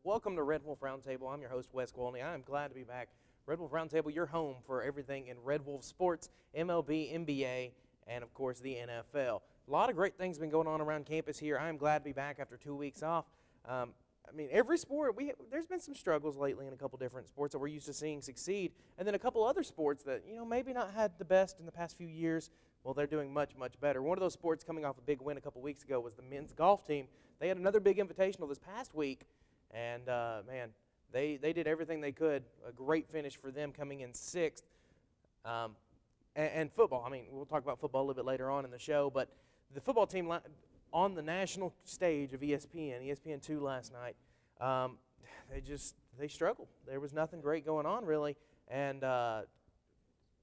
Welcome to Red Wolf Roundtable. I'm your host, Wesley Gwaltney. I am glad to be back. Red Wolf Roundtable, your home for everything in Red Wolf sports, MLB, NBA, and, of course, the NFL. A lot of great things have been going on around campus here. I am glad to be back after 2 weeks off. Every sport, there's been some struggles lately in a couple different sports that we're used to seeing succeed, and then a couple other sports that, maybe not had the best in the past few years. Well, they're doing much, much better. One of those sports coming off a big win a couple weeks ago was the men's golf team. They had another big invitational this past week, and, they did everything they could. A great finish for them coming in sixth. And football, we'll talk about football a little bit later on in the show, but the football team on the national stage of ESPN2 last night, they struggled. There was nothing great going on, really, and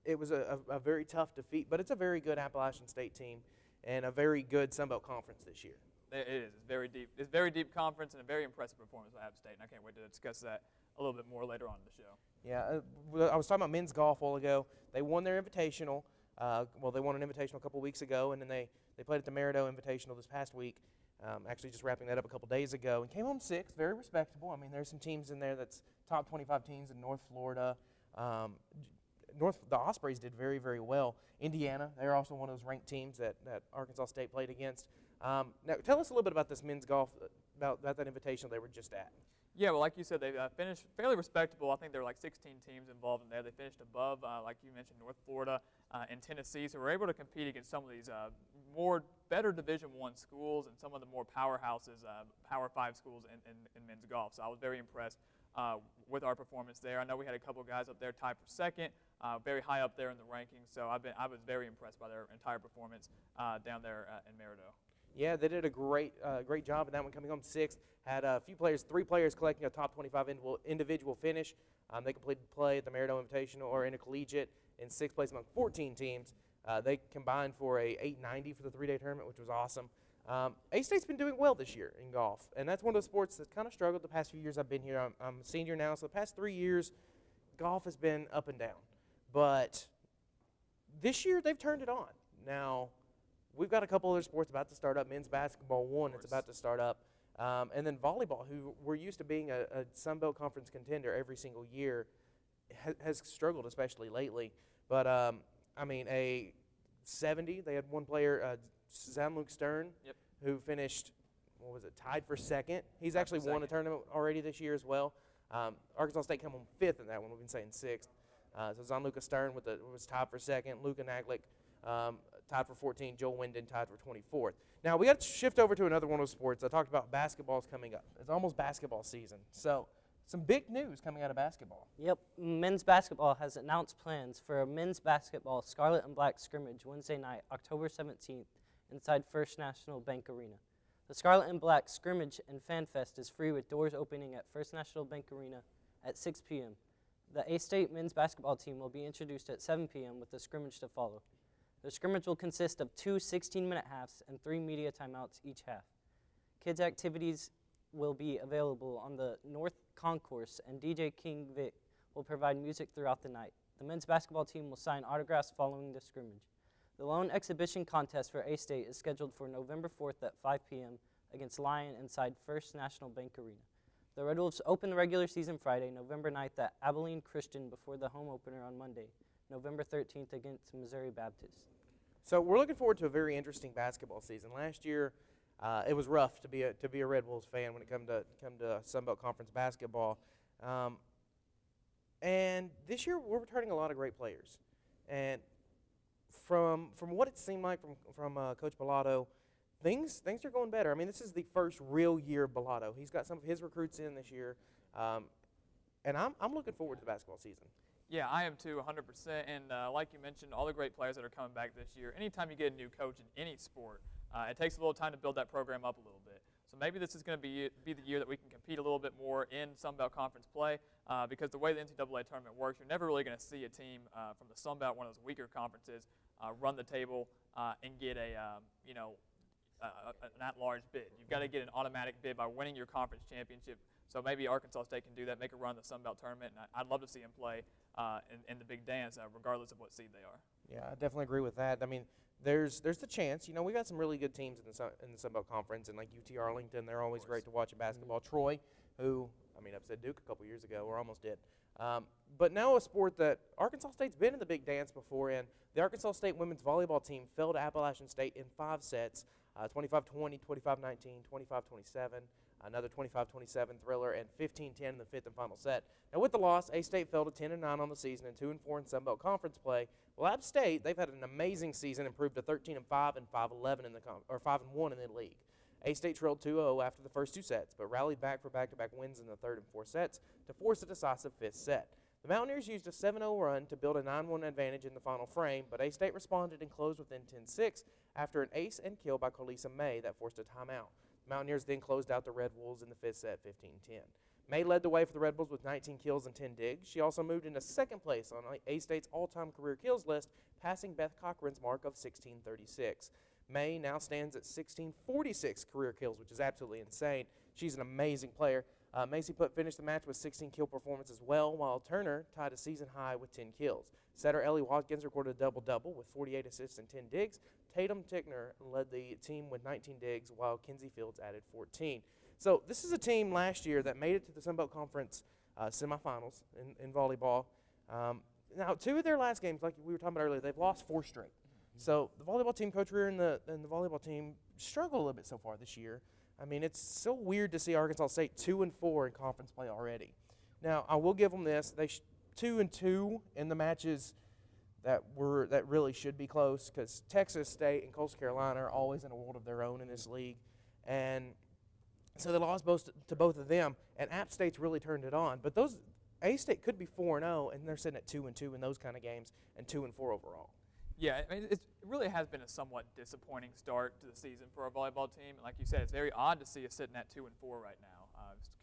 it was a very tough defeat, but it's a very good Appalachian State team and a very good Sun Belt Conference this year. It is. It's very deep. It's a very deep conference and a very impressive performance by App State, and I can't wait to discuss that a little bit more later on in the show. Yeah, I was talking about men's golf a while ago. They won their invitational. They won an invitational a couple weeks ago, and then they played at the Merido Invitational this past week, actually just wrapping that up a couple days ago, and came home sixth, very respectable. There's some teams in there that's top 25 teams in North Florida. The Ospreys did very, very well. Indiana, they're also one of those ranked teams that Arkansas State played against. Now, tell us a little bit about this men's golf, about that invitational they were just at. Yeah, well, like you said, they finished fairly respectable. I think there were like 16 teams involved in there. They finished above, like you mentioned, North Florida and Tennessee. So we're able to compete against some of these better Division I schools and some of the more powerhouses, Power 5 schools in men's golf. So I was very impressed with our performance there. I know we had a couple of guys up there tied for second, very high up there in the rankings. So I was very impressed by their entire performance down there in Merido. Yeah, they did a great job in that one, coming home sixth. Had a few players, 3 players collecting a top 25 individual finish. They completed play at the Merido Invitational or Intercollegiate in sixth place among 14 teams. They combined for a 890 for the 3-day tournament, which was awesome. A-State's been doing well this year in golf, and that's one of those sports that's kind of struggled the past few years I've been here. I'm a senior now, so the past 3 years, golf has been up and down. But this year, they've turned it on. Now, we've got a couple other sports about to start up. Men's basketball, it's about to start up. And then volleyball, who we're used to being a Sun Belt Conference contender every single year, has struggled, especially lately. But, a 70, they had one player, Luke Stern, who finished, tied for second. He's actually won a tournament already this year as well. Arkansas State came home fifth in that one. We've been saying sixth. So Zanluka Stern was tied for second. Luka Naglick tied for 14. Joel Winden tied for 24th. Now, we got to shift over to another one of those sports. I talked about basketball's coming up. It's almost basketball season. So some big news coming out of basketball. Yep. Men's basketball has announced plans for a men's basketball Scarlet and Black scrimmage Wednesday night, October 17th, inside First National Bank Arena. The Scarlet and Black scrimmage and fan fest is free with doors opening at First National Bank Arena at 6 p.m. The A-State men's basketball team will be introduced at 7 p.m. with the scrimmage to follow. The scrimmage will consist of 2 16-minute halves and 3 media timeouts each half. Kids' activities will be available on the North Concourse, and DJ King Vic will provide music throughout the night. The men's basketball team will sign autographs following the scrimmage. The lone exhibition contest for A-State is scheduled for November 4th at 5 p.m. against Lyon inside First National Bank Arena. The Red Wolves open the regular season Friday, November 9th at Abilene Christian before the home opener on Monday, November 13th against Missouri Baptist. So we're looking forward to a very interesting basketball season. Last year, it was rough to be a Red Wolves fan when it come to Sun Belt Conference basketball. And this year, we're returning a lot of great players. And from what it seemed like from Coach Bellato, things are going better. This is the first real year of Bellato. He's got some of his recruits in this year, and I'm looking forward to the basketball season. Yeah, I am too, 100%. And like you mentioned, all the great players that are coming back this year, anytime you get a new coach in any sport, it takes a little time to build that program up a little bit. So maybe this is going to be the year that we can compete a little bit more in Sun Belt Conference play because the way the NCAA tournament works, you're never really going to see a team from the Sun Belt, one of those weaker conferences, run the table and get an at-large bid. You've got to get an automatic bid by winning your conference championship. So maybe Arkansas State can do that, make a run in the Sun Belt tournament, and I'd love to see them play in the big dance, regardless of what seed they are. Yeah, I definitely agree with that. There's the chance. We got some really good teams in the Sun Belt Conference, and like UT Arlington, they're always great to watch in basketball. Troy, who I mean, upset Duke a couple years ago, or almost did. But now a sport that Arkansas State's been in the big dance before in. The Arkansas State women's volleyball team fell to Appalachian State in 5 sets, 25-20, 25-19, 25-27, another 25-27 thriller, and 15-10 in the 5th and final set. Now with the loss, A-State fell to 10-9 on the season and 2-4 in Sun Belt Conference play. Well, App State, they've had an amazing season, improved to 13-5 and 5-11 in the or 5-1 in the league. A-State trailed 2-0 after the first 2 sets, but rallied back for back-to-back wins in the 3rd and 4th sets to force a decisive 5th set. The Mountaineers used a 7-0 run to build a 9-1 advantage in the final frame, but A-State responded and closed within 10-6 after an ace and kill by Carlisa May that forced a timeout. The Mountaineers then closed out the Red Wolves in the 5th set 15-10. May led the way for the Red Bulls with 19 kills and 10 digs. She also moved into 2nd place on A-State's all-time career kills list, passing Beth Cochran's mark of 1636. May now stands at 1646 career kills, which is absolutely insane. She's an amazing player. Macy Putt finished the match with 16 kill performance as well, while Turner tied a season high with 10 kills. Setter Ellie Watkins recorded a double-double with 48 assists and 10 digs. Tatum Tickner led the team with 19 digs, while Kinsey Fields added 14. So this is a team last year that made it to the Sun Belt Conference semifinals in volleyball. Now, 2 of their last games, like we were talking about earlier, they've lost 4 straight. So the volleyball team, Coach Rear and the volleyball team struggle a little bit so far this year. I mean, it's so weird to see Arkansas State 2-4 in conference play already. Now, I will give them this: they 2-2 in the matches that really should be close, because Texas State and Coastal Carolina are always in a world of their own in this league, and so they lost to both of them. And App State's really turned it on, but those A-State could be 4-0, and they're sitting at 2-2 in those kind of games, and 2-4 overall. Yeah, I mean, it really has been a somewhat disappointing start to the season for our volleyball team. Like you said, it's very odd to see us sitting at 2-4 right now.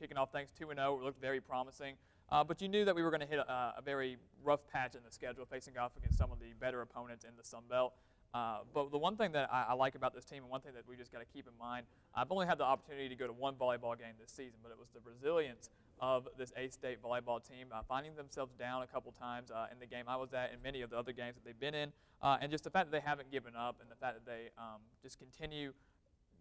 Kicking off things 2-0, it looked very promising. But you knew that we were going to hit a very rough patch in the schedule, facing off against some of the better opponents in the Sun Belt. But the one thing that I like about this team, and one thing that we just got to keep in mind, I've only had the opportunity to go to 1 volleyball game this season, but it was the resilience of this A-State volleyball team, finding themselves down a couple times in the game I was at and many of the other games that they've been in, and just the fact that they haven't given up and the fact that they just continue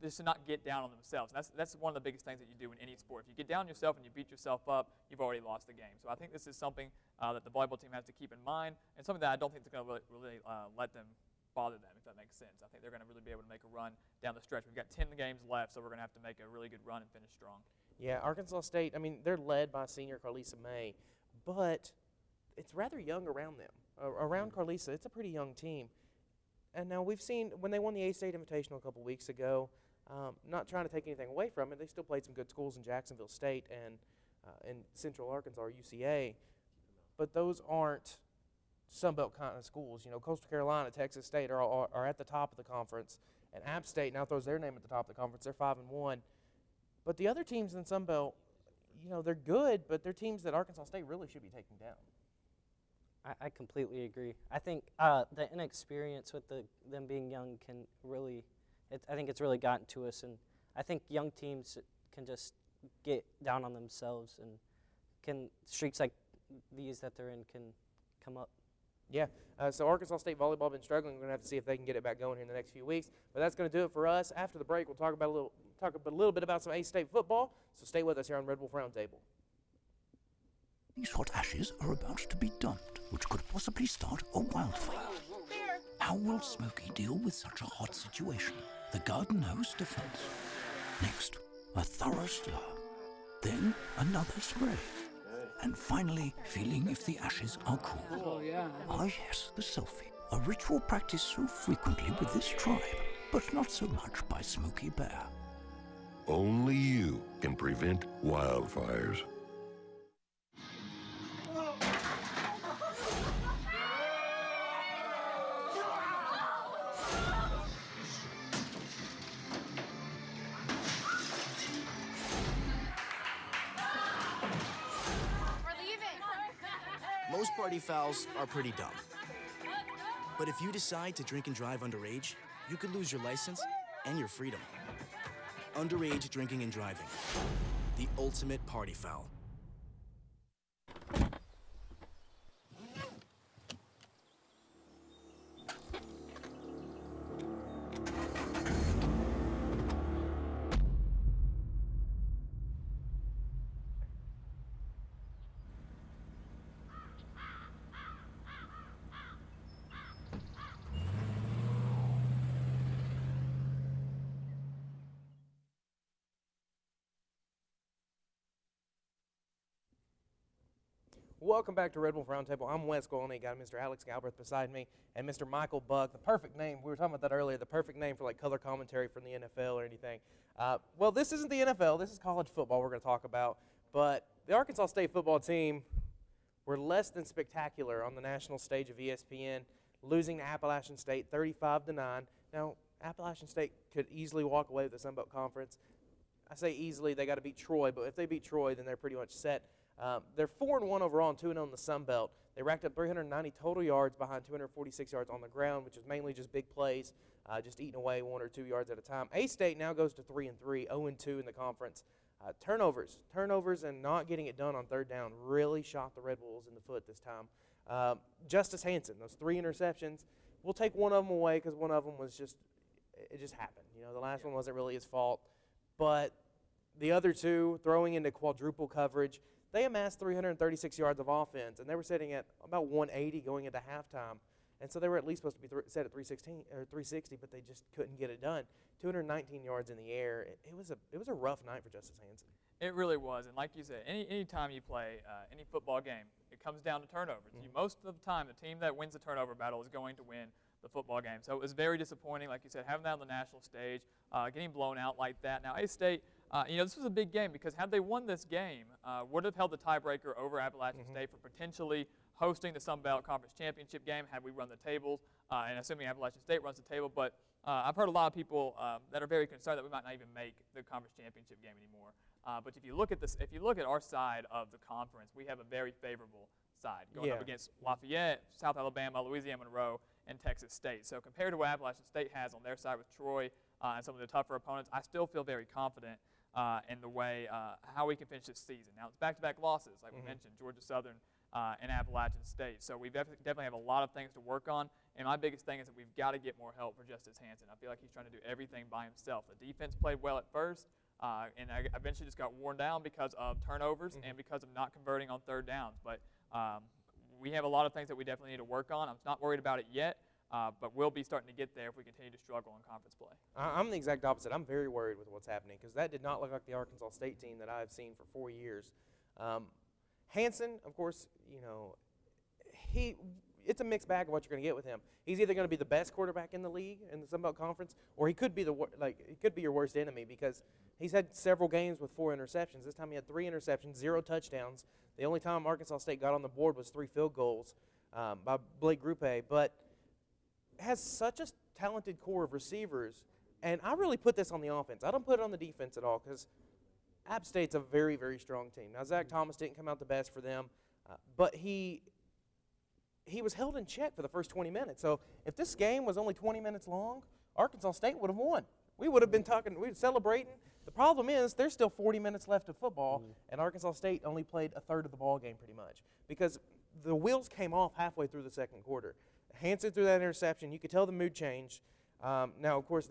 just to not get down on themselves. And that's one of the biggest things that you do in any sport. If you get down on yourself and you beat yourself up, you've already lost the game. So I think this is something that the volleyball team has to keep in mind, and something that I don't think is going to really let them bother them, if that makes sense. I think they're going to really be able to make a run down the stretch. We've got 10 games left, so we're going to have to make a really good run and finish strong. Yeah, Arkansas State, I mean, they're led by senior Carlisa May, but it's rather young around them. Around Carlisa, it's a pretty young team. And now we've seen, when they won the A-State Invitational a couple weeks ago, not trying to take anything away from it, they still played some good schools in Jacksonville State and in Central Arkansas, or UCA, but those aren't Sun Belt kind of schools. You know, Coastal Carolina, Texas State are at the top of the conference, and App State now throws their name at the top of the conference. They're 5-1. But the other teams in Sun Belt, you know, they're good, but they're teams that Arkansas State really should be taking down. I completely agree. I think the inexperience with them being young can really, I think it's really gotten to us, and I think young teams can just get down on themselves, and streaks like these that they're in can come up. Yeah, so Arkansas State volleyball been struggling. We're going to have to see if they can get it back going here in the next few weeks. But that's going to do it for us. After the break, we'll talk a little bit about some A-State football. So stay with us here on Red Wolf Roundtable. These hot ashes are about to be dumped, which could possibly start a wildfire. How will Smokey deal with such a hot situation? The garden hose defense. Next, a thorough stir. Then another spray. And finally, feeling if the ashes are cool. Oh, yeah. Ah, yes, the selfie. A ritual practiced so frequently with this tribe, but not so much by Smokey Bear. Only you can prevent wildfires. Most party fouls are pretty dumb. But if you decide to drink and drive underage, you could lose your license and your freedom. Underage drinking and driving. The ultimate party foul. Welcome back to Red Wolf Roundtable. I'm Wes Gwaltney. Got Mr. Alex Galbraith beside me and Mr. Michael Buck. The perfect name. We were talking about that earlier. The perfect name for like color commentary from the NFL or anything. Well, this isn't the NFL. This is college football we're going to talk about. But the Arkansas State football team were less than spectacular on the national stage of ESPN, losing to Appalachian State 35-9. Now, Appalachian State could easily walk away with the Sun Belt Conference. I say easily. They got to beat Troy. But if they beat Troy, then they're pretty much set. They're 4-1 overall and 2-0 in the Sun Belt. They racked up 390 total yards behind 246 yards on the ground, which is mainly just big plays, just eating away 1 or 2 yards at a time. A-State now goes to 3-3, 0-2 in the conference. Turnovers and not getting it done on third down really shot the Red Wolves in the foot this time. Justice Hansen, those 3 interceptions, we'll take one of them away because one of them was it just happened. You know, the last one wasn't really his fault. But the other 2, throwing into quadruple coverage, they amassed 336 yards of offense, and they were sitting at about 180 going into halftime. And so they were at least supposed to be set at 360, but they just couldn't get it done. 219 yards in the air. It was a rough night for Justice Hansen. It really was, and like you said, any time you play any football game, it comes down to turnovers. Mm-hmm. Most of the time, the team that wins the turnover battle is going to win the football game. So it was very disappointing, like you said, having that on the national stage, getting blown out like that. Now, A-State, this was a big game because had they won this game, would have held the tiebreaker over Appalachian State for potentially hosting the Sun Belt Conference Championship game had we run the tables, and assuming Appalachian State runs the table. But I've heard a lot of people that are very concerned that we might not even make the conference championship game anymore. But if you look at this, if you look at our side of the conference, we have a very favorable side going up against Lafayette, South Alabama, Louisiana Monroe, and Texas State. So compared to what Appalachian State has on their side with Troy and some of the tougher opponents, I still feel very confident in the way how we can finish this season. Now, it's back-to-back losses, like we mentioned, Georgia Southern and Appalachian State. So we definitely have a lot of things to work on. And my biggest thing is that we've got to get more help for Justice Hansen. I feel like he's trying to do everything by himself. The defense played well at first, and I eventually just got worn down because of turnovers and because of not converting on third downs. But we have a lot of things that we definitely need to work on. I'm not worried about it yet, but we'll be starting to get there if we continue to struggle in conference play. I'm the exact opposite. I'm very worried with what's happening because that did not look like the Arkansas State team that I've seen for 4 years. Hansen, of course, you know, it's a mixed bag of what you're going to get with him. He's either going to be the best quarterback in the league in the Sun Belt Conference, or he could be he could be your worst enemy because he's had several games with 4 interceptions. This time he had 3 interceptions, 0 touchdowns. The only time Arkansas State got on the board was 3 field goals by Blake Grupe, but has such a talented core of receivers, and I really put this on the offense. I don't put it on the defense at all because App State's a very, very strong team. Now, Zach Thomas didn't come out the best for them, but he was held in check for the first 20 minutes. So if this game was only 20 minutes long, Arkansas State would have won. We would have been celebrating. The problem is there's still 40 minutes left of football, and Arkansas State only played a third of the ball game pretty much because the wheels came off halfway through the second quarter. Hansen threw that interception. You could tell the mood changed. Now, of course,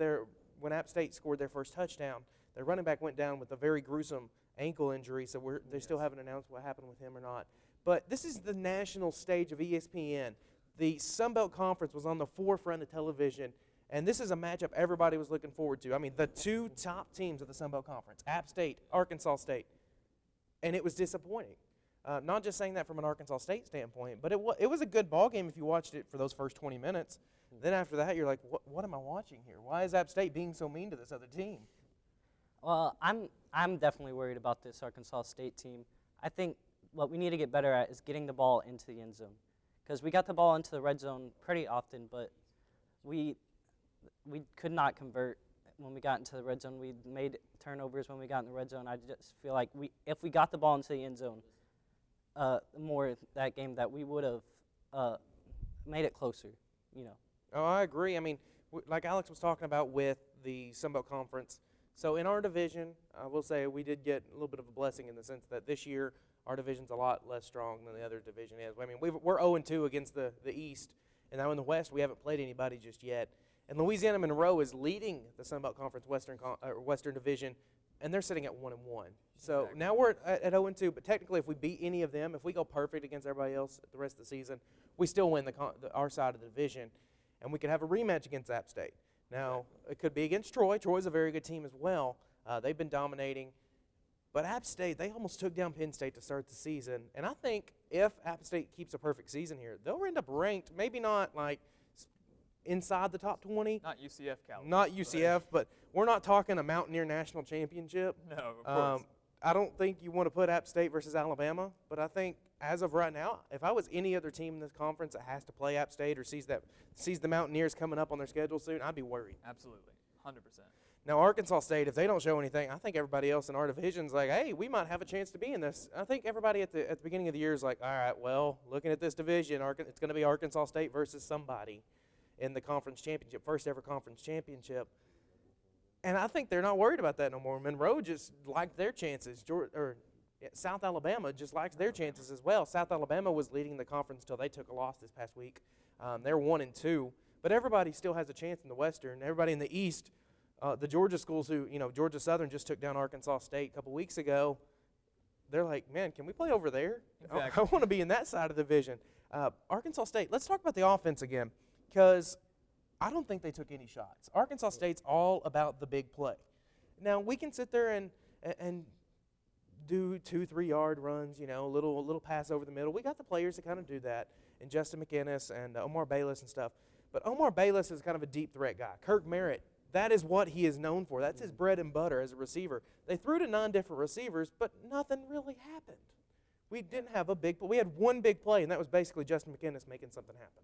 when App State scored their first touchdown, their running back went down with a very gruesome ankle injury, so they still haven't announced what happened with him or not. But this is the national stage of ESPN. The Sun Belt Conference was on the forefront of television, and this is a matchup everybody was looking forward to. I mean, the 2 top teams of the Sun Belt Conference, App State, Arkansas State, and it was disappointing. Not just saying that from an Arkansas State standpoint, but it was a good ball game if you watched it for those first 20 minutes. Then after that, you're like, what am I watching here? Why is App State being so mean to this other team? Well, I'm definitely worried about this Arkansas State team. I think what we need to get better at is getting the ball into the end zone, because we got the ball into the red zone pretty often, but we could not convert when we got into the red zone. We made turnovers when we got in the red zone. I just feel like if we got the ball into the end zone more that game, that we would have made it closer, you know. Oh, I agree. I mean, like Alex was talking about with the Sun Belt Conference, so in our division, I will say we did get a little bit of a blessing in the sense that this year our division's a lot less strong than the other division is. I mean, we're 0-2 against the East, and now in the West we haven't played anybody just yet. And Louisiana Monroe is leading the Sun Belt Conference Western Division, and they're sitting at 1-1. So now we're at 0-2, but technically if we beat any of them, if we go perfect against everybody else the rest of the season, we still win our side of the division, and we could have a rematch against App State. Now, it could be against Troy. Troy's a very good team as well. They've been dominating. But App State, they almost took down Penn State to start the season. And I think if App State keeps a perfect season here, they'll end up ranked, maybe not like inside the top 20. Not UCF caliber. Not UCF, but we're not talking a Mountaineer National Championship. No, of course. I don't think you want to put App State versus Alabama, but I think as of right now, if I was any other team in this conference that has to play App State or sees the Mountaineers coming up on their schedule soon, I'd be worried. Absolutely, 100%. Now, Arkansas State, if they don't show anything, I think everybody else in our division's like, hey, we might have a chance to be in this. I think everybody at the beginning of the year is like, all right, well, looking at this division, it's going to be Arkansas State versus somebody in the conference championship, first ever conference championship. And I think they're not worried about that no more. Monroe just liked their chances. South Alabama just likes their chances as well. South Alabama was leading the conference until they took a loss this past week. They're 1-2, but everybody still has a chance in the Western. Everybody in the East, the Georgia schools who, Georgia Southern just took down Arkansas State a couple weeks ago. They're like, man, can we play over there? Exactly. I want to be in that side of the division. Arkansas State, let's talk about the offense again, because I don't think they took any shots. Arkansas State's all about the big play. Now, we can sit there and do 2-3 yard runs, little pass over the middle. We got the players to kind of do that, and Justin McInnes and Omar Bayless and stuff. But Omar Bayless is kind of a deep threat guy. Kirk Merritt, that is what he is known for. That's his bread and butter as a receiver. They threw to 9 different receivers, but nothing really happened. We didn't have a big play. We had one big play, and that was basically Justin McInnes making something happen.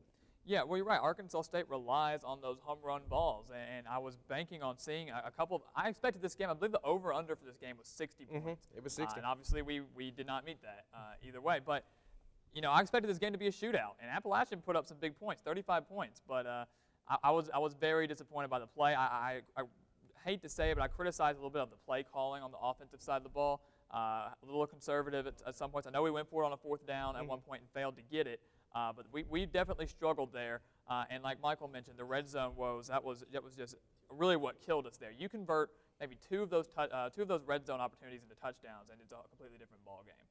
Yeah, well, you're right. Arkansas State relies on those home run balls, and I was banking on seeing a couple of – I expected this game – I believe the over-under for this game was 60 points. It was 60. And obviously we did not meet that either way. But, I expected this game to be a shootout, and Appalachian put up some big points, 35 points. But I was very disappointed by the play. I hate to say it, but I criticized a little bit of the play calling on the offensive side of the ball. A little conservative at some points. I know we went for it on a 4th down at one point and failed to get it. But we definitely struggled there, and like Michael mentioned, the red zone woes, that was just really what killed us there. You convert maybe two of those red zone opportunities into touchdowns, and it's a completely different ball game.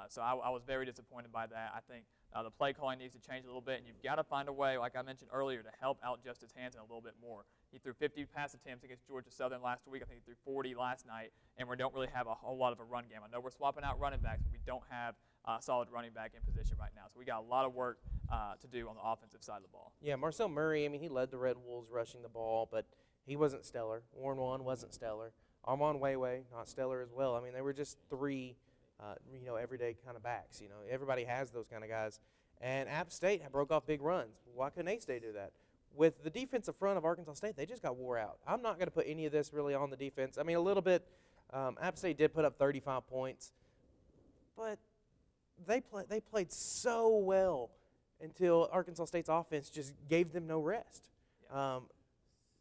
So I was very disappointed by that. I think the play calling needs to change a little bit, and you've got to find a way, like I mentioned earlier, to help out Justice Hansen a little bit more. He threw 50 pass attempts against Georgia Southern last week. I think he threw 40 last night, and we don't really have a whole lot of a run game. I know we're swapping out running backs, but we don't have a solid running back in position right now. So we got a lot of work to do on the offensive side of the ball. Yeah, Marcel Murray, he led the Red Wolves rushing the ball, but he wasn't stellar. Warren One wasn't stellar. Armand Wayway, not stellar as well. They were just 3 everyday kind of backs. Everybody has those kind of guys. And App State broke off big runs. Why couldn't A-State do that? With the defensive front of Arkansas State, they just got wore out. I'm not going to put any of this really on the defense. A little bit. App State did put up 35 points, but they played so well until Arkansas State's offense just gave them no rest. Yeah.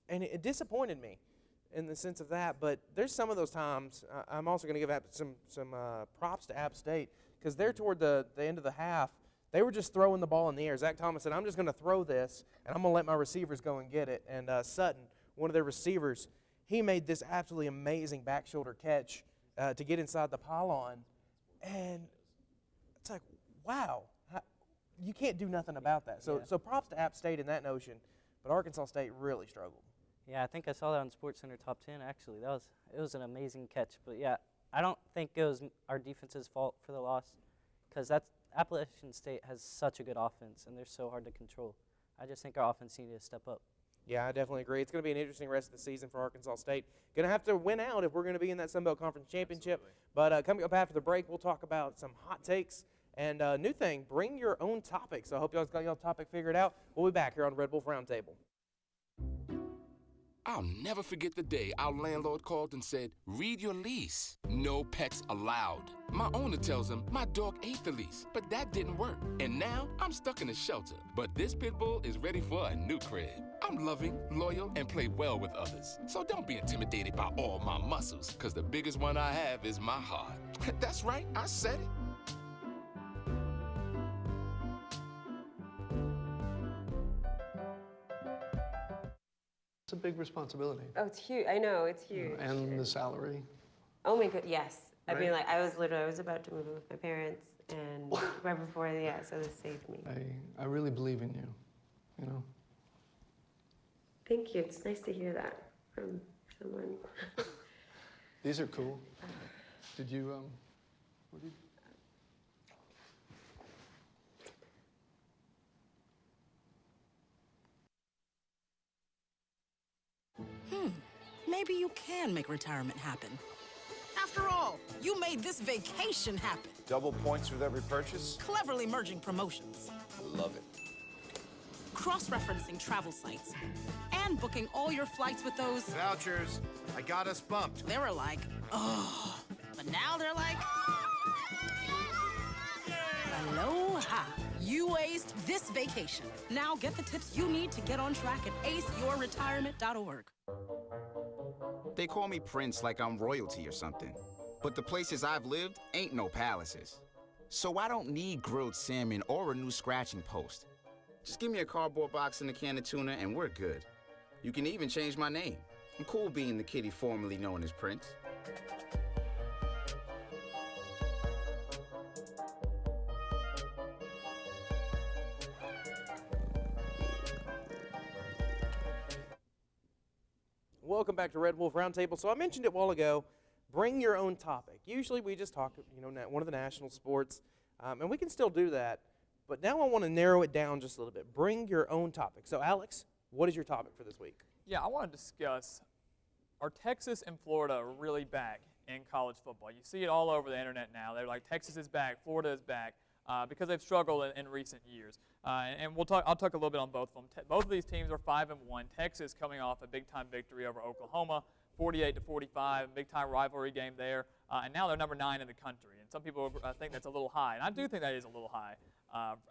And it disappointed me in the sense of that. But there's some of those times. I'm also going to give some props to App State, because they're toward the end of the half. They were just throwing the ball in the air. Zach Thomas said, I'm just going to throw this, and I'm going to let my receivers go and get it. And Sutton, one of their receivers, he made this absolutely amazing back shoulder catch to get inside the pylon. And it's like, wow, you can't do nothing about that. So props to App State in that notion, but Arkansas State really struggled. Yeah, I think I saw that on SportsCenter Top 10, actually. It was an amazing catch. But, yeah, I don't think it was our defense's fault for the loss, because Appalachian State has such a good offense, and they're so hard to control. I just think our offense needed to step up. Yeah, I definitely agree. It's going to be an interesting rest of the season for Arkansas State. Going to have to win out if we're going to be in that Sun Belt Conference Championship. Absolutely. But coming up after the break, we'll talk about some hot takes. And new thing, bring your own topic. So I hope y'all got your topic figured out. We'll be back here on Red Wolf Roundtable. I'll never forget the day our landlord called and said, read your lease. No pets allowed. My owner tells him my dog ate the lease, but that didn't work. And now I'm stuck in a shelter. But this pit bull is ready for a new crib. I'm loving, loyal, and play well with others. So don't be intimidated by all my muscles, because the biggest one I have is my heart. That's right, I said it. It's a big responsibility. Oh, it's huge. I know, it's huge. And the salary. Oh my god, yes. Right? I mean, like, I was about to move in with my parents, and right before, so this saved me. I really believe in you, Thank you. It's nice to hear that from someone. These are cool. Did you, what did Maybe you can make retirement happen. After all, you made this vacation happen. Double points with every purchase? Cleverly merging promotions. Love it. Cross-referencing travel sites. And booking all your flights with those... Vouchers. I got us bumped. They were like, oh. But now they're like... Aloha. You aced this vacation. Now get the tips you need to get on track at aceyourretirement.org. They call me Prince like I'm royalty or something. But the places I've lived ain't no palaces. So I don't need grilled salmon or a new scratching post. Just give me a cardboard box and a can of tuna and we're good. You can even change my name. I'm cool being the kitty formerly known as Prince. Welcome back to Red Wolf Roundtable. So I mentioned it a while ago, bring your own topic. Usually we just talk, one of the national sports, and we can still do that. But now I want to narrow it down just a little bit. Bring your own topic. So Alex, what is your topic for this week? Yeah, I want to discuss, are Texas and Florida really back in college football? You see it all over the internet now. They're like, Texas is back, Florida is back, because they've struggled in recent years. And I'll talk a little bit on both of them. Both of these teams are 5-1. Texas coming off a big-time victory over Oklahoma, 48-45, big-time rivalry game there. And now they're number 9 in the country. And some people think that's a little high. And I do think that is a little high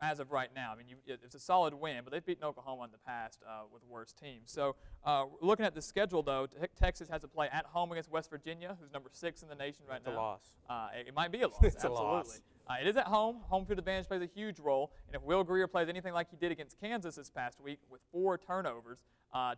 as of right now. I mean, it's a solid win, but they've beaten Oklahoma in the past with worse teams. So looking at the schedule, though, Texas has to play at home against West Virginia, who's number 6 in the nation right now. It's a loss. It might be a loss. It's absolutely. A loss. It is at home. Home field advantage plays a huge role. And if Will Greer plays anything like he did against Kansas this past week with 4 turnovers,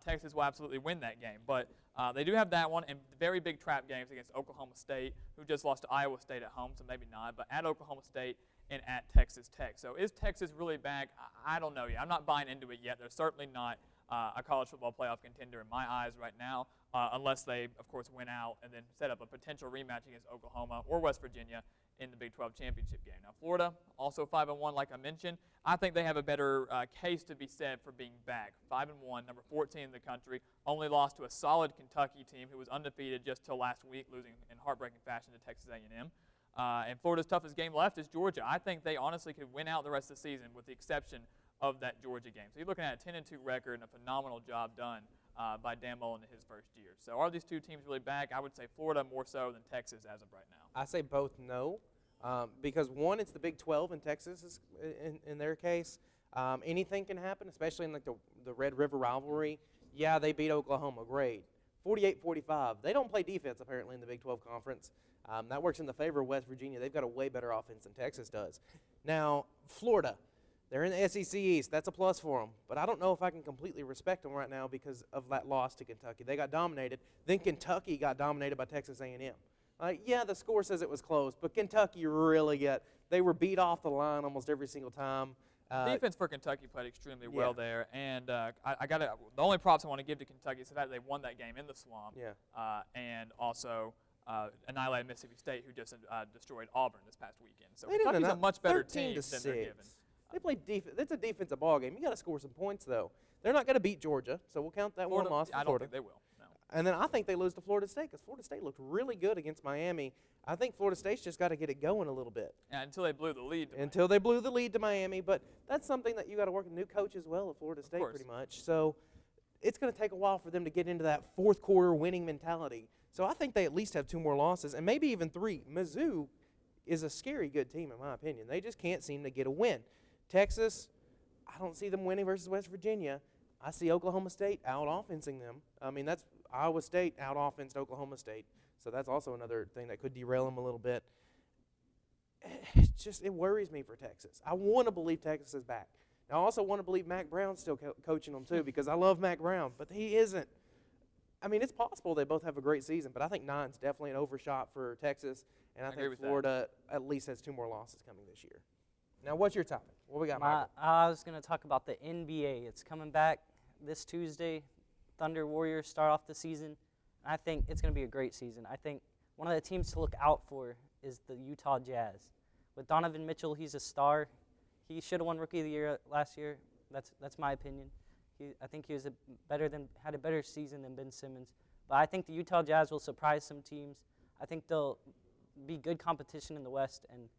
Texas will absolutely win that game. But they do have that one and very big trap games against Oklahoma State, who just lost to Iowa State at home, so maybe not, but at Oklahoma State and at Texas Tech. So is Texas really back? I don't know yet. I'm not buying into it yet. They're certainly not a college football playoff contender in my eyes right now, unless they, of course, win out and then set up a potential rematch against Oklahoma or West Virginia in the Big 12 championship game. Now, Florida, also 5-1, like I mentioned. I think they have a better case to be said for being back. 5-1, number 14 in the country, only lost to a solid Kentucky team who was undefeated just till last week, losing in heartbreaking fashion to Texas A&M. And Florida's toughest game left is Georgia. I think they honestly could win out the rest of the season with the exception of that Georgia game. So you're looking at a 10-2 record and a phenomenal job done by Dan Mullen in his first year. So are these two teams really back? I would say Florida more so than Texas as of right now. I say both no, because one, it's the Big 12 in Texas is, in their case. Anything can happen, especially in like the Red River rivalry. Yeah, they beat Oklahoma, great. 48-45. They don't play defense apparently in the Big 12 conference. That works in the favor of West Virginia. They've got a way better offense than Texas does. Now, Florida, they're in the SEC East. That's a plus for them. But I don't know if I can completely respect them right now because of that loss to Kentucky. They got dominated. Then Kentucky got dominated by Texas A&M. Yeah, the score says it was close, but Kentucky really they were beat off the line almost every single time. Defense for Kentucky played extremely well there, and the only props I want to give to Kentucky is the fact that they won that game in the swamp, and also annihilated Mississippi State, who just destroyed Auburn this past weekend. So Kentucky's a much better team than they're given. They play defense. It's a defensive ball game. You got to score some points though. They're not going to beat Georgia, so we'll count that Florida, one loss for I don't Florida. think they will. No. And then I think they lose to Florida State because Florida State looked really good against Miami. I think Florida State's just got to get it going a little bit. Yeah, until they blew the lead. Until they blew the lead to Miami, but that's something that you got to work with. New coach as well at Florida State, pretty much. So it's going to take a while for them to get into that fourth quarter winning mentality. So I think they at least have 2 more losses, and maybe even 3. Mizzou is a scary good team in my opinion. They just can't seem to get a win. Texas, I don't see them winning versus West Virginia. I see Oklahoma State out-offensing them. I mean, that's Iowa State out-offensed Oklahoma State. So that's also another thing that could derail them a little bit. It worries me for Texas. I want to believe Texas is back. Now, I also want to believe Mac Brown's still coaching them too because I love Mac Brown, but he isn't. I mean, it's possible they both have a great season, but I think 9's definitely an overshot for Texas, and I think Florida at least has 2 more losses coming this year. Now, what's your topic? What we got, Michael? I was going to talk about the NBA. It's coming back this Tuesday. Thunder Warriors start off the season. I think it's going to be a great season. I think one of the teams to look out for is the Utah Jazz. With Donovan Mitchell, he's a star. He should have won Rookie of the Year last year. That's my opinion. I think he was had a better season than Ben Simmons. But I think the Utah Jazz will surprise some teams. I think they'll be good competition in the West, and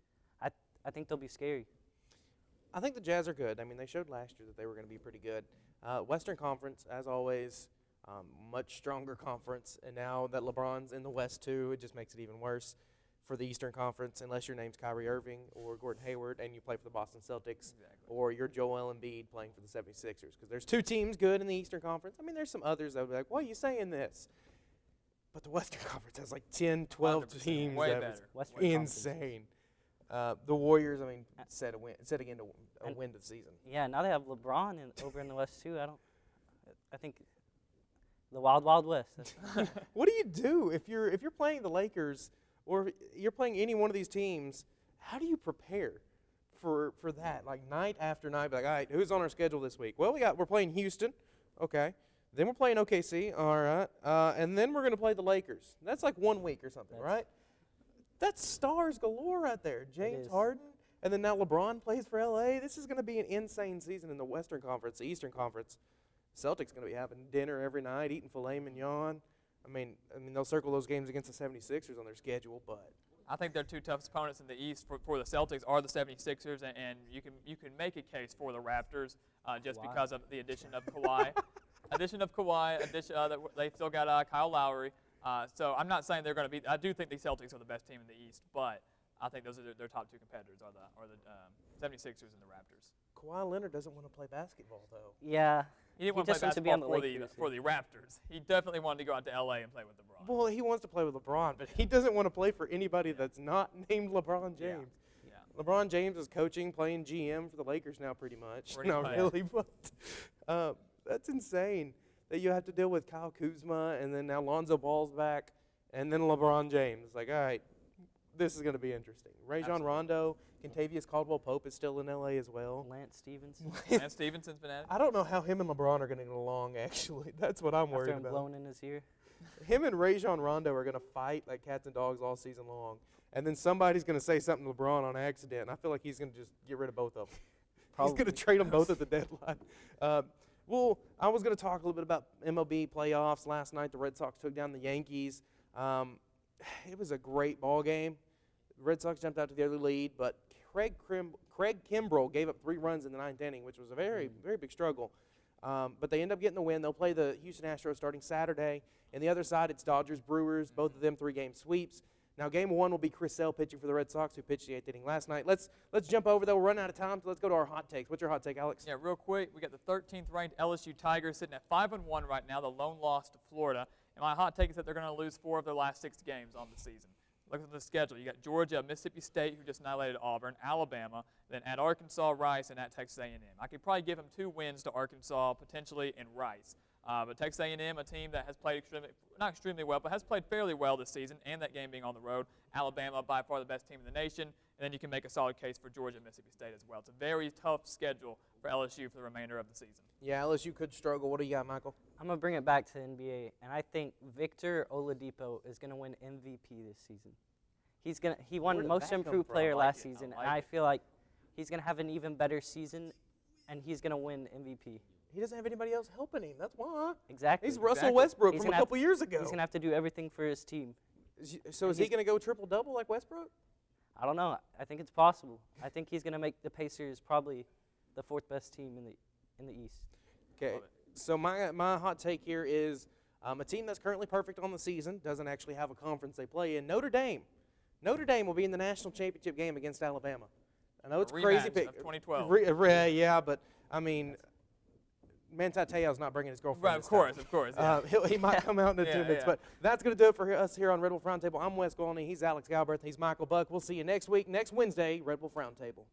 I think they'll be scary. I think the Jazz are good. I mean, they showed last year that they were going to be pretty good. Western Conference, as always, much stronger conference. And now that LeBron's in the West, too, it just makes it even worse for the Eastern Conference, unless your name's Kyrie Irving or Gordon Hayward and you play for the Boston Celtics, or you're Joel Embiid playing for the 76ers. Because there's two teams good in the Eastern Conference. I mean, there's some others that would be like, why are you saying this? But the Western Conference has like 10, 12 teams. Way that better. was insane. The Warriors, I mean, set again to a win to the season. Yeah, now they have LeBron over in the West too. I think the Wild Wild West. What do you do if you're playing the Lakers or if you're playing any one of these teams? How do you prepare for that? Like night after night, be like, all right, who's on our schedule this week? Well, we're playing Houston, okay. Then we're playing OKC, all right, and then we're going to play the Lakers. That's like 1 week or something, right? That's stars galore right there. James Harden, and then now LeBron plays for LA. This is going to be an insane season in the Western Conference. The Eastern Conference, Celtics going to be having dinner every night, eating filet mignon. I mean, they'll circle those games against the 76ers on their schedule, but I think their two toughest opponents in the East for the Celtics are the 76ers, and you can make a case for the Raptors just because of the addition of Kawhi. They still got Kyle Lowry. So I'm not saying they're going to be. I do think the Celtics are the best team in the East, but I think those are their top two competitors are the 76ers and the Raptors. Kawhi Leonard doesn't want to play basketball, though. Yeah. He didn't want to play basketball for the Raptors. He definitely wanted to go out to L.A. and play with LeBron. Well, he wants to play with LeBron, but he doesn't want to play for anybody that's not named LeBron James. Yeah. LeBron James is coaching, playing GM for the Lakers now pretty much. Not really, but that's insane that you have to deal with Kyle Kuzma, and then now Lonzo Ball's back, and then LeBron James. Like, all right, this is going to be interesting. Rajon Rondo, Kentavious Caldwell-Pope is still in L.A. as well. Lance Stevenson. Lance Stevenson's been added. I don't know how him and LeBron are going to get along, actually. That's what I'm worried After him about. blowing in his ear. Him and Rajon Rondo are going to fight like cats and dogs all season long, and then somebody's going to say something to LeBron on accident, and I feel like he's going to just get rid of both of them. He's going to trade them both at the deadline. Well, I was going to talk a little bit about MLB playoffs. Last night, the Red Sox took down the Yankees. It was a great ball game. The Red Sox jumped out to the early lead, but Craig Kimbrell gave up 3 runs in the 9th inning, which was a very, very big struggle. But they end up getting the win. They'll play the Houston Astros starting Saturday. And the other side, it's Dodgers-Brewers, both of them 3-game sweeps. Now, Game 1 will be Chris Sale pitching for the Red Sox, who pitched the 8th inning last night. Let's jump over, though. We're running out of time, so let's go to our hot takes. What's your hot take, Alex? Yeah, real quick, we got the 13th ranked LSU Tigers sitting at 5-1 right now, the lone loss to Florida. And my hot take is that they're going to lose 4 of their last 6 games on the season. Look at the schedule. You got Georgia, Mississippi State, who just annihilated Auburn, Alabama, then at Arkansas, Rice, and at Texas A&M. I could probably give them 2 wins to Arkansas, potentially, and Rice. But Texas A&M, a team that has played not extremely well, but has played fairly well this season, and that game being on the road. Alabama, by far the best team in the nation. And then you can make a solid case for Georgia and Mississippi State as well. It's a very tough schedule for LSU for the remainder of the season. Yeah, LSU could struggle. What do you got, Michael? I'm going to bring it back to the NBA, and I think Victor Oladipo is going to win MVP this season. He won Most Improved Player last season, and I feel like he's going to have an even better season, and he's going to win MVP. He doesn't have anybody else helping him. That's why. Exactly. He's Russell Westbrook from a couple years ago. He's going to have to do everything for his team. So is he going to go triple-double like Westbrook? I don't know. I think it's possible. I think he's going to make the Pacers probably the 4th best team in the East. Okay. So my hot take here is a team that's currently perfect on the season, doesn't actually have a conference they play in, Notre Dame. Notre Dame will be in the national championship game against Alabama. I know it's a crazy pick. Of 2012. Yeah, but, I mean, Manti Te'o's not bringing his girlfriend. Right, of course. Yeah. He might come out in attendance. But that's going to do it for us here on Red Wolf Roundtable. I'm Wes Gwaltney. He's Alex Galbraith. He's Michael Buck. We'll see you next week, next Wednesday, Red Wolf Roundtable.